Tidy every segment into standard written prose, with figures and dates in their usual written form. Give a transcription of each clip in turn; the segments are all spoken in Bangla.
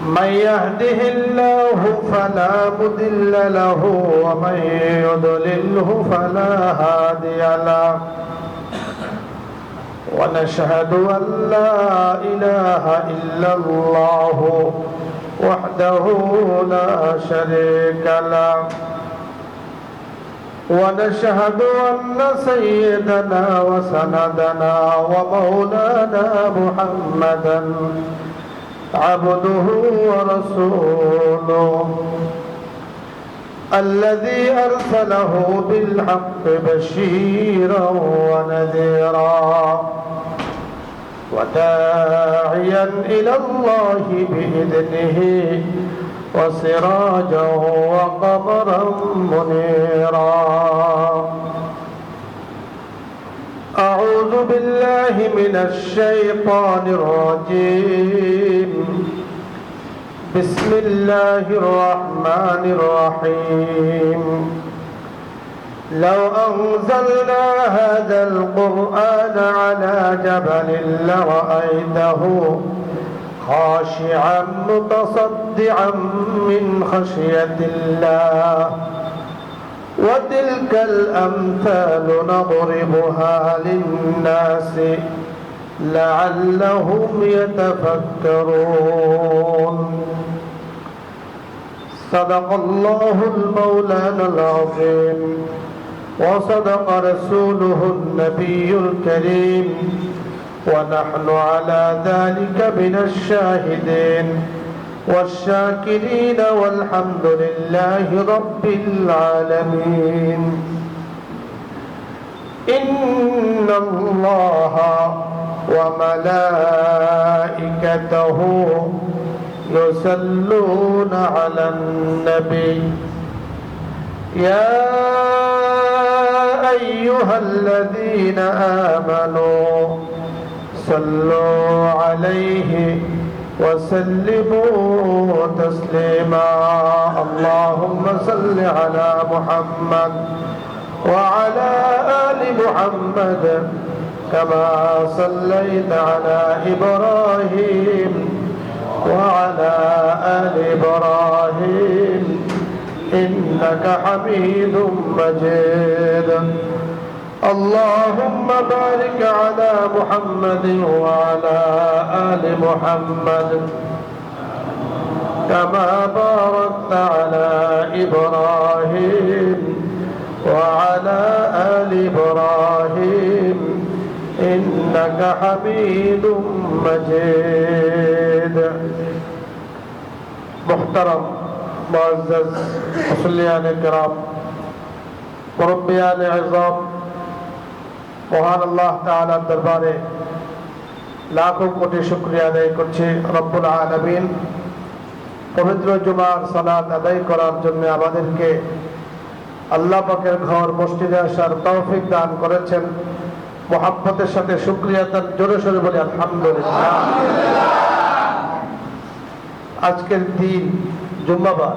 من يهده الله فلا مضل له ومن يضلله فلا هادي له ونشهد أن لا إله إلا الله وحده لا شريك له ونشهد أن سيدنا وسندنا ومولانا محمدا عبده ورسوله الذي أرسله بالحق بشيرا ونذيرا وداعيا إلى الله بإذنه وسراجا وقمرا منيرا أعوذ بالله من الشيطان الرجيم بسم الله الرحمن الرحيم لو أنزلنا هذا القرآن على جبل لرأيته خاشعا متصدعا من خشية الله وتلك الأمثال نضربها للناس لعلهم يتفكرون صدق الله المولانا العظيم وصدق رسوله النبي الكريم ونحن على ذلك من الشاهدين والشاكرين والحمد لله رب العالمين إن الله وملائكته يصلون على النبي يا أيها الذين آمنوا صلوا عليه وسلموا تسليما اللهم صل على محمد وعلى آل محمد كما صليت على إبراهيم وعلى آل إبراهيم إنك حميد مجيد اللهم بارك على محمد وعلى آل محمد كما باركت على إبراهيم وعلى آل إبراهيم إنك حميد مجيد محترم معزز মুসল্লিয়ান কিরাম মুরব্বিয়ান ইযাম মহান আল্লাহ তাআলার দরবারে লাখো কোটি শুকরিয়া আদায় করছি রব্বুল আলামিন পবিত্র জুমার সালাত আদায় করার জন্য আমাদেরকে আল্লাহ পাকের ঘর মসজিদে আসার তৌফিক দান করেছেন মুহাব্বতের সাথে শুকরিয়া তার জোরে সোরে বলি আলহামদুলিল্লাহ আজকের দিন জুম্মাবার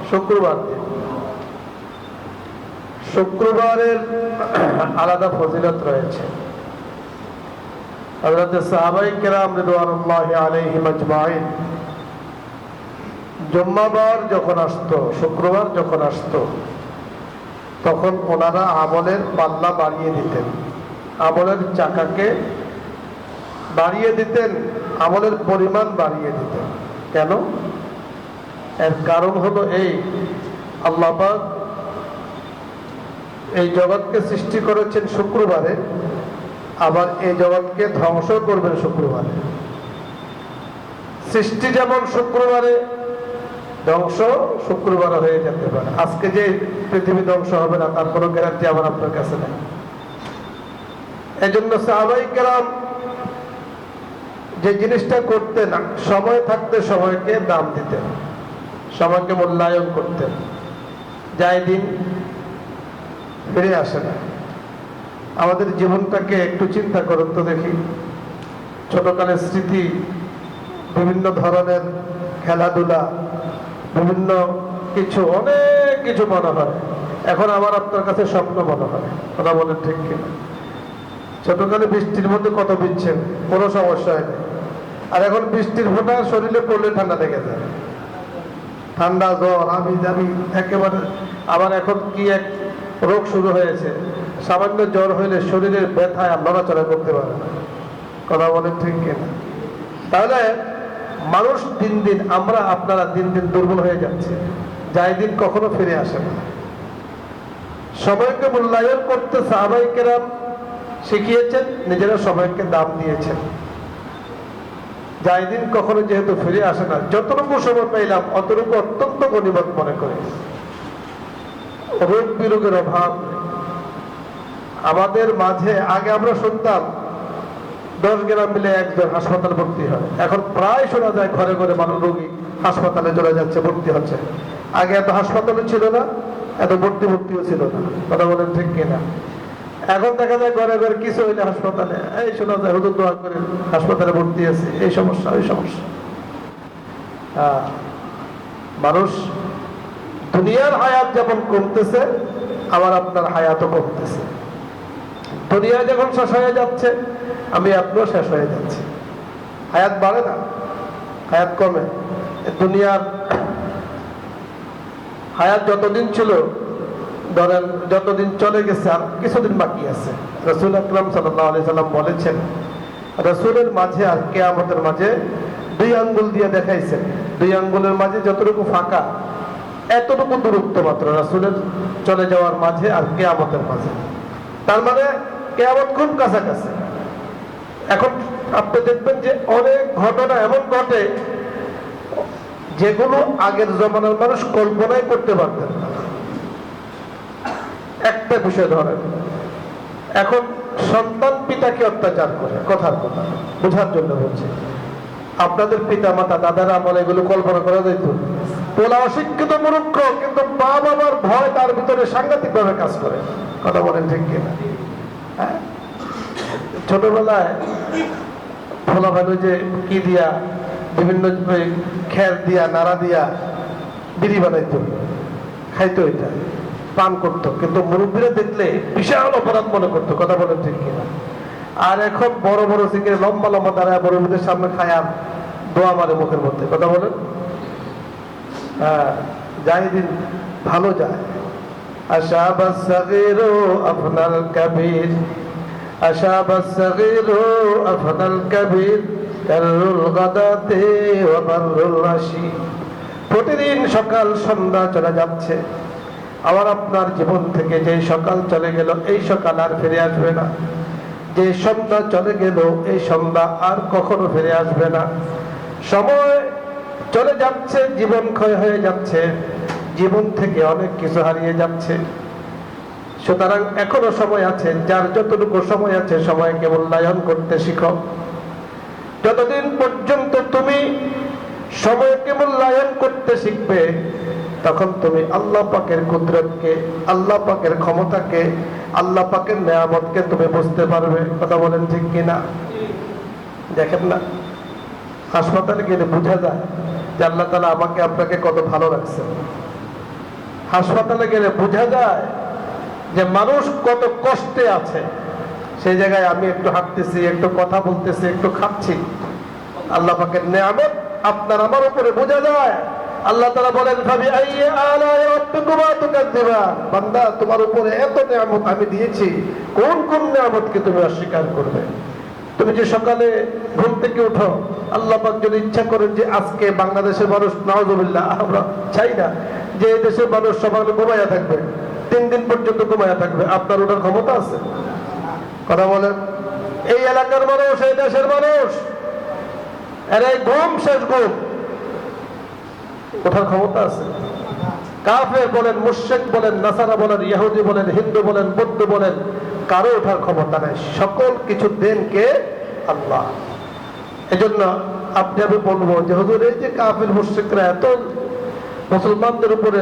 শুক্রবার দিন শুক্রবারের আলাদা ফজিলত রয়েছে হযরত সাহাবায়ে কেরাম রিদওয়ানুল্লাহি আলাইহিম আজমাইন জুম্মাবার যখন আসতো শুক্রবার যখন আসতো তখন ওনারা আমলের পাল্লা বাড়িয়ে দিতেন আমলের চাকাকে বাড়িয়ে দিতেন আমলের পরিমাণ বাড়িয়ে দিতেন কেন এর কারণ হলো এই আল্লাহ পাক এই জগৎকে সৃষ্টি করেছেন শুক্রবারে আবার এই জগৎকে ধ্বংস করবেন শুক্রবারে সৃষ্টি যেমন শুক্রবারে ধ্বংস শুক্রবারে হয়ে যেতে পারে আজকে যে পৃথিবী ধ্বংস হবে না তার কোনো গ্যারান্টি আমার আপনার কাছে নেই এজন্য সাহাবায়ে কেরাম যে জিনিসটা করতেন সময় থাকতে সময়কে দাম দিতেন সময়কে মূল্যায়ন করতেন যাই দিন ফিরে আসে না আমাদের জীবনটাকে একটু চিন্তা করুন তো দেখি ছোটকালের স্মৃতি বিভিন্ন ধরনের খেলাধুলা বিভিন্ন কিছু অনেক কিছু মনে হয় এখন আমার আপনার কাছে স্বপ্ন মনে হয় কথা বলেন ঠিক কিনা ছোটকালে বৃষ্টির মধ্যে কত ভিজছেন কোনো সমস্যা হয়নি আর এখন বৃষ্টির ফোঁটা শরীরে পড়লে ঠান্ডা লেগে যায়, ঠান্ডা জ্বর আমি একেবারে। আবার এখন কি এক রোগ শুরু হয়েছে, সামান্য জ্বর হইলে শরীরের ব্যথায় আর নড়াচড়া করতে পারে না। কথা বলেন ঠিক কিনা? তাহলে মানুষ দিন দিন, আমরা আপনারা দিন দিন দুর্বল হয়ে যাচ্ছে, যাই দিন কখনো ফিরে আসে না। সময়কে মূল্যায়ন করতে সাহাবায়ে কেরাম শিখিয়েছেন, নিজেরা সময়কে দাম দিয়েছেন। যাই দিন কখনো যেহেতু ফিরে আসে না, যতটুকু সময় পাইলাম অতটুকু অত্যন্ত গনিমত মনে করে। রোগ বিরোগের অভাব আমাদের মাঝে। আগে আমরা শুনতাম 10 গ্রাম মিলে একজন হাসপাতাল ভর্তি হয়, এখন প্রায় শোনা যায় ঘরে ঘরে মানুষ রোগী হাসপাতালে চলে যাচ্ছে, ভর্তি হচ্ছে। আগে এত হাসপাতালও ছিল না, এত ভর্তিও ছিল না। কথা বলেন ঠিক কিনা? এখন দেখা যায় ঘরে ঘরে কিছু হইলে হাসপাতালে, এই শোনা যায় হুজুর দোয়া করে হাসপাতালে ভর্তি আছে, এই সমস্যা ওই সমস্যা। মানুষ দুনিয়ার হায়াত যেমন কমতেছে, আমার আপনার হায়াতও কমতেছে। দুনিয়া যখন শেষ হয়ে যাচ্ছে, আমি আপনিও শেষ হয়ে যাচ্ছি। হায়াত বাড়ে না, হায়াত কমে। দুনিয়ার হায়াত যতদিন ছিল, ধরেন যতদিন চলে গেছে, আর কিছুদিন বাকি আছে। রাসূল আকরাম সাল্লাল্লাহু আলাইহি সাল্লাম বলেছেন, রাসূলের মাঝে আর কিয়ামতের মাঝে 2 আঙ্গুল দিয়ে দেখাইছেন, 2 আঙ্গুলের মাঝে যতটুকু ফাঁকা, এতটুকু দূরত্ব মাত্র রাসূলের চলে যাওয়ার মাঝে আর কিয়ামতের মাঝে। তার মানে কিয়ামত খুব কাছাকাছি। এখন আপনি দেখবেন যে অনেক ঘটনা এমন ঘটে যেগুলো আগের জমানার মানুষ কল্পনাই করতে পারতেন না। একটা বিষয় ধরেন, এখন সন্তান পিতাকে অত্যাচার করে, কথার কথা বোঝার জন্য বলছে। আপনাদের পিতা মাতা দাদারা আমলে এগুলো কল্পনা করা যেত? পোলা অশিক্ষিত মূর্খ, কিন্তু মা বাবার ভয় তার ভিতরে সাংঘাতিক ভাবে কাজ করে। কথা বলেন ঠিক কিনা? হ্যাঁ, ছোটবেলায় পোলা ভালো যে কি দিয়া, বিভিন্ন খের দিয়া, নাড়া দিয়া বিড়ি বানাইতো, খাইতো, এটা পান করতো, কিন্তু মুরব্বীরা দেখলে বিশাল অপরাধ মনে করতো। কথা বলেন ঠিক কিনা? আর এখন বড় বড় সিগারেট লম্বা লম্বা দাঁড়ায় মুরব্বীদের সামনে খায় আর দোয়া মারে মুখের মধ্যে। কথা বলেন? যাই দিন ভালো যায়। আশাবাস সাগীরু আফনাল কাবীর, আশাবাস সাগীরু আফনাল কাবীর, কাররুল গাদাতে ওয়া বাররুল রাশি। প্রতিদিন সকাল সন্ধ্যা চলে যাচ্ছে, আবার আপনার জীবন থেকে যে সকাল চলে গেল, এই সকাল আর ফিরে আসবে না। যে সন্ধ্যা চলে গেল, এই সন্ধ্যা আর কখনো ফিরে আসবে না। সময় চলে যাচ্ছে, জীবন ক্ষয় হয়ে যাচ্ছে, জীবন থেকে অনেক কিছু হারিয়ে যাচ্ছে। সুতরাং এখনো সময় আছে, যার যতটুকু সময় আছে সময়কে মূল্যায়ন করতে শিখো। যতদিন পর্যন্ত তুমি সময়কে মূল্যায়ন করতে শিখবে, তখন তুমি আল্লাহ পাকের কুদরতকে, আল্লাহ পাকের ক্ষমতাকে, আল্লাহ পাকের নেয়ামতকে তুমি বুঝতে পারবে। কথা বলেন ঠিক কিনা? দেখেন না, হাসপাতালে গেলে বোঝা যায় যে আল্লাহ তাআলা আমাকে আপনাকে কত ভালো রাখছে। হাসপাতালে গেলে বোঝা যায় যে মানুষ কত কষ্টে আছে। সেই জায়গায় আমি একটু হাঁটতেছি, একটু কথা বলতেছি, একটু খাচ্ছি, আল্লাহ পাকের নেয়ামত আপনার আমার উপরে বোঝা যায়। আল্লাহ তাআলা বলেন, ফাবিআইয়ি আলাই রাব্বিকুমা তুকাজ্জিবান, বান্দা তোমার উপরে এত নেয়ামত আমি দিয়েছি, কোন কোন নেয়ামতকে তুমি অস্বীকার করবে? তুমি যে সকালে ঘুম থেকে উঠো, আল্লাহ পাক যদি ইচ্ছা করেন যে আজকে বাংলাদেশের মানুষ, নাউযুবিল্লাহ, আমরা চাই না যে এই দেশের মানুষ সকালে ঘুমায়া থাকবে, 3 দিন পর্যন্ত ঘুমায়া থাকবে, আপনার ওটার ক্ষমতা আছে? কথা বলেন? এই এলাকার মানুষ, এই দেশের মানুষ, এর এই ঘুম শেষ ঘুম, ওঠার ক্ষমতা আছে? কাফের বলেন, মুশরিক বলেন, নাসারা বলেন, ইহুদি বলেন, হিন্দু বলেন, বৌদ্ধ বলেন, কারো ওঠার ক্ষমতা নেই। সকল কিছু দেন কে? আল্লাহ। এজন্য আপনি আমি বলবো যে হুজুর, এই যে কাফের মুশরিকরা এত মুসলমানদের উপরে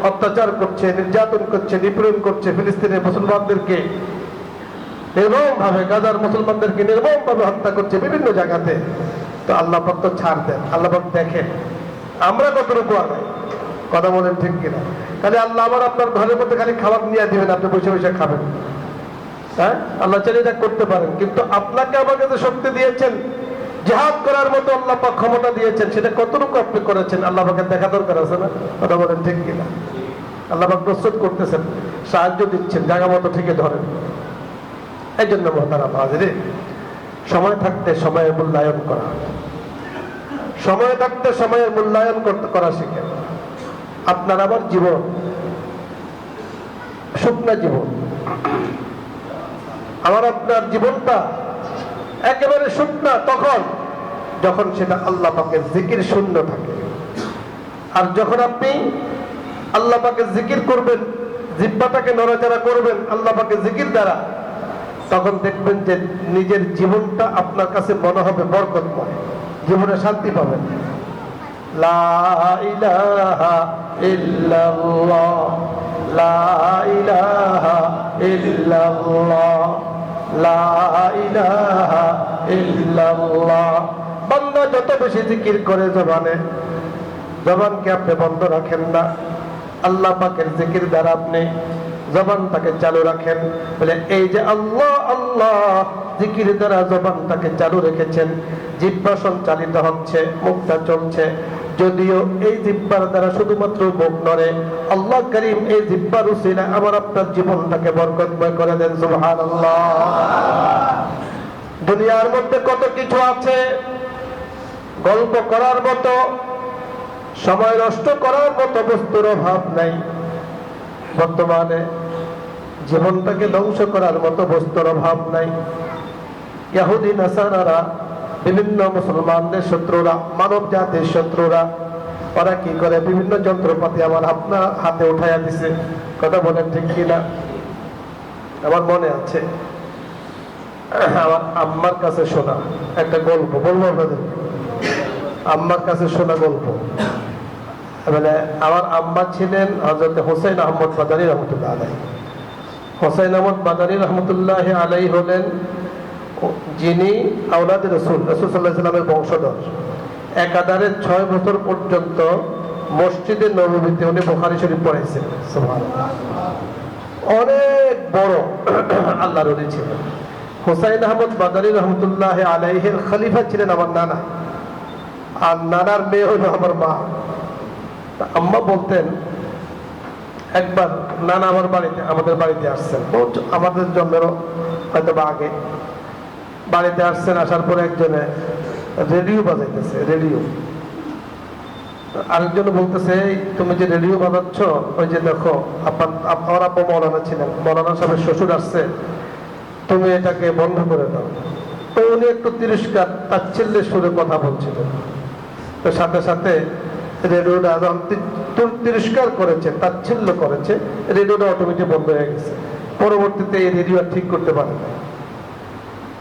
অত্যাচার করছে, নির্যাতন করছে, নিপীড়ন করছে, ফিলিস্তিনের মুসলমানদেরকে নির্মম ভাবে, গাজার মুসলমানদেরকে নির্মম ভাবে হত্যা করছে বিভিন্ন জায়গাতে, তো আল্লাহ পাক তো ছাড় দেন। আল্লাহ পাক দেখেন আমরা কতটুকু আগাই। কথা বলেন ঠিক কিনা? খালি আল্লাহ আবার আপনার ঘরের মধ্যে খালি খাবার নিয়ে দিবেন, আপনি বসে বসে খাবেন। হ্যাঁ, আল্লাহ চাইলে এটা করতে পারেন, কিন্তু আপনাকে আমার কাছে শক্তি দিয়েছেন, জিহাদ করার মতো আল্লাহ পাক ক্ষমতা দিয়েছেন, সেটা কতটুকু আপনি করেছেন আল্লাহ পাকের দেখা দরকার আছে না? কথা বলেন ঠিক কিনা? আল্লাহ পাক প্রস্তুত করতেছেন, সাহায্য দিচ্ছেন, জায়গা মতো ঠিকই ধরেন। এই জন্য মহতারাম হাজিরিন, সময় থাকতে সময়ের মূল্যায়ন করা, সময় থাকতে সময়ের মূল্যায়ন করা শিখেন। আপনার আমার জীবন শুকনা জীবন, আমার আপনার জীবনটা একেবারে শুকনা তখন যখন সেটা আল্লাহ পাকের জিকির শূন্য থাকে। আর যখন আপনি আল্লাহ পাকের জিকির করবেন, জিহ্বাটাকে নড়াচড়া করবেন আল্লাহ পাকের জিকির দ্বারা, তখন দেখবেন যে নিজের জীবনটা আপনার কাছে মনে হবে বরকতময়, জীবনে শান্তি পাবেন। লা ইলাহা ইল্লাল্লাহ, লা ইলাহা ইল্লাল্লাহ, লা ইলাহা ইল্লাল্লাহ। বান্দা যত বেশি জিকির করে জবানে, জবানকে আপনি বন্ধ রাখেন না, আল্লাহ পাকের জিকির দ্বারা আপনি জবানটাকে চালু রাখেন। বলে এই যে আল্লাহ আল্লাহ জিকির দ্বারা জবানটাকে চালু রেখেছেন, জিহ্বা সঞ্চালিত হচ্ছে, মুখটা চলছে। যদিও এই জিহ্বার দ্বারা শুধুমাত্র মুখ নড়ে, আল্লাহ করিম এই জিহ্বার উসিলা আমার আপনার জীবনটাকে বরকতময় করে দেন। সুবহানাল্লাহ। দুনিয়ার মধ্যে কত কিছু আছে, গল্প করার মতো, সময় নষ্ট করার মতো বস্তুর অভাব নাই। বর্তমানে জীবনটাকে ধ্বংস করার মতো বস্তুর অভাব নাই। ইহুদি নাসারারা, বিভিন্ন মুসলমানদের শত্রুরা, মানব জাতির শত্রুরা, ওরা কি করে বিভিন্ন যন্ত্রপাতি আমার আপনার হাতে উঠাইয়া দিছে। কথা বলেন ঠিক কিনা? আমার মনে আছে আমার আম্মার কাছে শোনা একটা গল্প, বলবো আপনাদের। আম্মার কাছে শোনা গল্প, মানে আমার আম্মা ছিলেন হযরত হুসাইন আহমদ মাদানী রহমতুল্লাহ আলাইহি। হুসাইন আহমদ মাদানী রহমতুল্লাহ আলাইহি হলেন যিনি আওলাদ রাসূল, রাসূল সাল্লাল্লাহু আলাইহি ওয়াসাল্লামের বংশধর। একাধারে 6 বছর পর্যন্ত মসজিদে নববীতে উনি বুখারী শরীফ পড়াইছেন। সুবহানাল্লাহ। অনেক বড় আল্লাহর ওলি ছিলেন। হুসাইন আহমদ মাদানী রহমতুল্লাহ আলাইহির খলিফা ছিলেন আমার নানা, আর নানার মেয়ে হইল আমার মা। আম্মা বলতেন একবার নানা আমার বাড়িতে, আমাদের বাড়িতে আসছেন, আমাদের জন্মেরও হয়তো বা আগে বাড়িতে আসছেন। আসার পরে একজনে রেডিও বাজাইতেছে, রেডিও। আরেকজন বলতেছে তুমি যে রেডিও বাজাচ্ছ, ওই যে দেখো আমার আব্বা মৌলানা ছিলেন, মৌলানা সাহেবের শ্বশুর আসছে, তুমি এটাকে বন্ধ করে দাও। তো উনি একটু তিরস্কার তাচ্ছিল্যের সুরে কথা বলছিলেন। তো সাথে সাথে রেডিওটা তিরস্কার করেছে, তাচ্ছিল্য করেছে, রেডিওটা অটোমেটিক বন্ধ হয়ে গেছে। পরবর্তীতে এই রেডিও ঠিক করতে পারে না।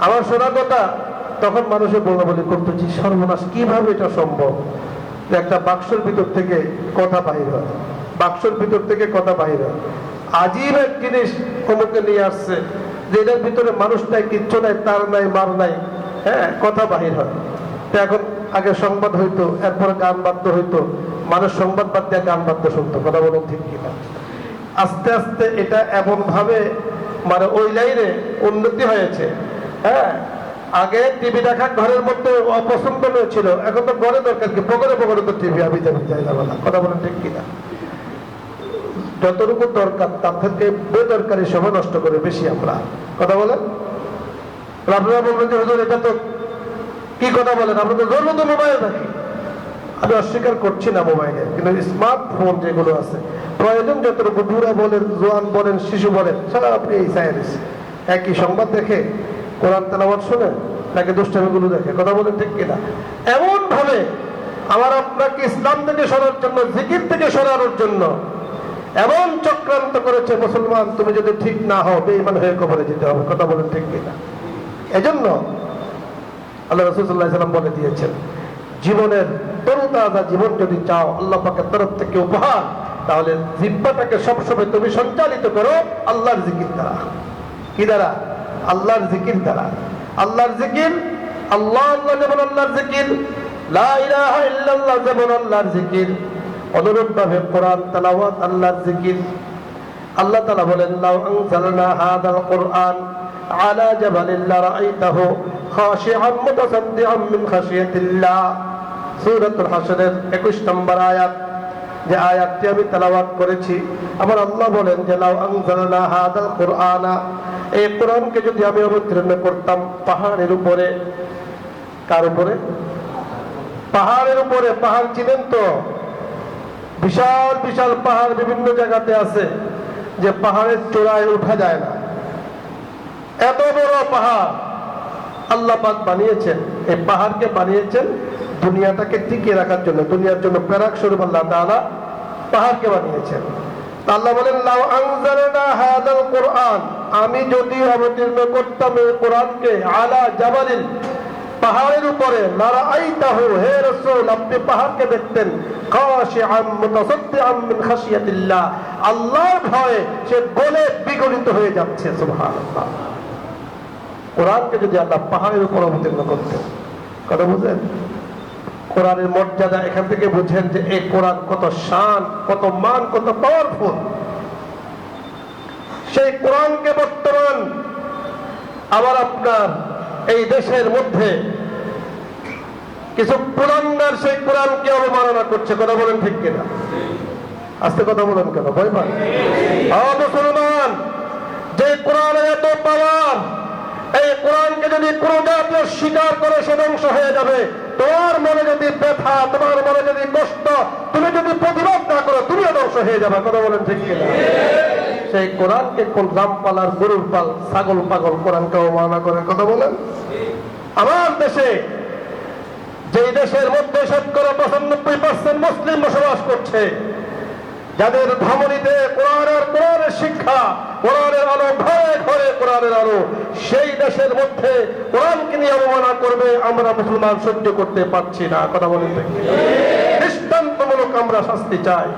আমার শোনা কথা, তখন মানুষের বলা বলি করতেছি, সর্বনাশ, কিভাবে এটা সম্ভব যে একটা বাক্সের ভিতর থেকে কথা বাহির হয়, বাক্সের ভিতর থেকে কথা বাহির হয়। আজীব এক জিনিস অমুকে নিয়ে আসছে যে এটার ভিতরে মানুষ নাই, কিচ্ছু নাই, তার নাই, মার নাই, হ্যাঁ, কথা বাহির হয়। তো এখন আগে সংবাদ হইতো, এরপরে গান বাদ্য হইতো, মানুষ সংবাদ বাদ দিয়ে গান বাদ্য শুনতো। কথা বলেন ঠিক কিনা? আস্তে আস্তে এটা এমন ভাবে মানে ওই লাইনে উন্নতি হয়েছে। হ্যাঁ, আগে টিভি দেখা ঘরের মধ্যে অপছন্দনীয় ছিল, এখন তো ঘরে দরকার কি, পকরে পকরে তো টিভি আবি যাবে যাই না। কথা বলেন ঠিক কিনা? যতটুকু দরকার তার থেকে বেদরকারি সময় নষ্ট করে বেশি আমরা। কথা বলেন। আপনারা বলবেন যে হুজুর এটা তো কি কথা বলেন, আমরা তো জন্ম তো মোবাইল রাখি। আমি অস্বীকার করছি না মোবাইলে, কিন্তু স্মার্টফোন যেগুলো আছে প্রয়োজন যতটুকু, বুড়া বলেন, জোয়ান বলেন, শিশু বলেন, সারা আপনি এই সাইন্স একই সংবাদ দেখে, কোরআন তেলাওয়াত শুনে, নাকি দুষ্টামিগুলো দেখে। কথা বলেন ঠিক কিনা? এমন ভাবে আমার আপনাকে ইসলাম থেকে সরার জন্য, জিকির থেকে সরানোর জন্য এমন চক্রান্ত করেছে মুসলমান, তুমি যদি ঠিক না হও বেঈমান হয়ে কবরে যেতে হবে। কথা বলেন ঠিক কিনা? এজন্য আল্লাহ রাসূল সাল্লাল্লাহু আলাইহি ওয়াসাল্লাম বলে দিয়েছেন, জীবনের তরুতাজা জীবন যদি চাও আল্লাহ পাকের তরফ থেকে উপহার, তাহলে জিহ্বাটাকে সবসময় তুমি সঞ্চালিত করো আল্লাহর জিকির দ্বারা। কি দ্বারা? আল্লাহর জিকির দ্বারা। আল্লাহর জিকির, আল্লাহ আল্লাহ যেমন আল্লাহর জিকির, লা ইলাহা ইল্লাল্লাহ যেমন আল্লাহর জিকির, অনুরূপভাবে কোরআন তেলাওয়াত আল্লাহর জিকির। আল্লাহ তাআলা বলেন, লাউ আনজালনা হাদাল কুরআন আলা জাবালিন লারাআইতাহু খাশিআন মুতাসাদ্দিআন মিন খাশিয়াতিল্লাহ। সূরাতুল হাশরের 21 নম্বর আয়াত, যে আয়াতটি আমি তেলাওয়াত করেছি, আমার আল্লাহ বলেন যে লাউ আনজালনা হাদাল কুরআনা, এই কোরআনকে যদি আমি অবতীর্ণ করতাম পাহাড়ের উপরে। কার উপরে? পাহাড়ের উপরে। পাহাড় চিনেন তো? বিশাল বিশাল পাহাড় বিভিন্ন জায়গাতে আছে, যে পাহাড়ের চূড়ায় উঠা যায় না, এত বড় পাহাড় আল্লাহ পাক বানিয়েছেন। এই পাহাড়কে বানিয়েছেন দুনিয়াটাকে টিকিয়ে রাখার জন্য, দুনিয়ার জন্য প্যারাক স্বরূপ আল্লাহ তাআলা পাহাড়কে বানিয়েছেন। আল্লাহ বলেন লাউ আনজালনা হাদাল কুরআন, আমি যদি অবতীর্ণ করতাম এই কোরআনকে আলা জাবালিন, পাহাড়ের উপরে, লারাআইতাহু, হে রাসূল আপনি পাহাড়কে দেখতেন, খাশিআন মুতাসাদ্দিআন মিন খাশিয়াতিল্লাহ, আল্লাহর ভয়ে সে গলে বিগলিত হয়ে যাচ্ছে। সুবহানাল্লাহ। কোরআনকে যদি আল্লাহ পাহাড়ের উপর অবতীর্ণ করতেন, কথা বুঝেন? কোরআনের মর্যাদা এখান থেকে বুঝেন যে এই কোরআন কত শান, কত মান, কত পাওয়ারফুল। সেই কোরআনকে বর্তমান আবার আপনার এই দেশের মধ্যে কিছু কুলাঙ্গার সেই কোরআনকে অবমাননা করছে। কথা বলেন ঠিক কিনা? আস্তে কথা বলেন কেন, ভয় পান? মুসলমান, যে কোরআনের এত পাওয়ার, এই কোরআনকে যদি কোন জাতীয় স্বীকার করে সে ধ্বংস হয়ে যাবে। তোমার মনে যদি ব্যথা, তোমার মনে যদি কষ্ট, তুমি যদি প্রতিবাদ না করো, তুমিও ধ্বংস হয়ে যাবে। কথা বলেন ঠিক কিনা? সেই কোরআনকে কোন রামপালার গরুর পাল, ছাগল পাগল কোরআনকে অবমাননা করে। কথা বলেন? আমার দেশে, যেই দেশের মধ্যে 95% মুসলিম বসবাস করছে, যাদের ধমনীতে কোরআনের শিক্ষা, কোরআনের আলো, ঘরে ঘরে কোরআনের আলো, সেই দেশের মধ্যে কোরআনকে নিয়ে অবমাননা করবে আমরা মুসলমান সহ্য করতে পারছি না। কথা বলেন ঠিক? দৃষ্টান্তমূলক আমরা শাস্তি চাই।